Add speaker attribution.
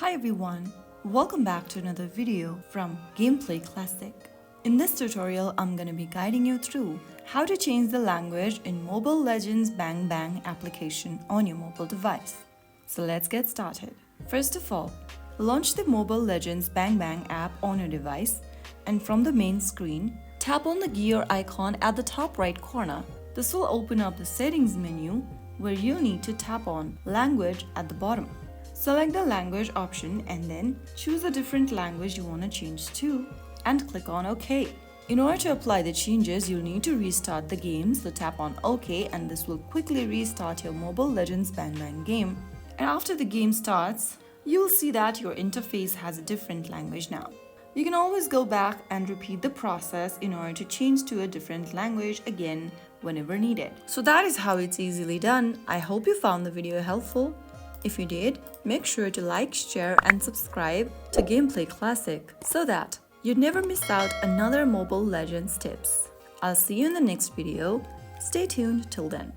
Speaker 1: Hi everyone, welcome back to another video from Gameplay Classic. In this tutorial, I'm gonna be guiding you through how to change the language in Mobile Legends Bang Bang application on your mobile device. So let's get started. First of all, launch the Mobile Legends Bang Bang app on your device and from the main screen, tap on the gear icon at the top right corner. This will open up the settings menu where you need to tap on language at the bottom. Select the language option and then choose a different language you want to change to and click on OK. In order to apply the changes, you'll need to restart the game, so tap on OK and this will quickly restart your Mobile Legends Bang Bang game. And after the game starts, you'll see that your interface has a different language now. You can always go back and repeat the process in order to change to a different language again whenever needed. So that is how it's easily done. I hope you found the video helpful. If you did, make sure to like, share and subscribe to Gameplay Classic so that you'd never miss out another Mobile Legends tips. I'll see you in the next video. Stay tuned till then.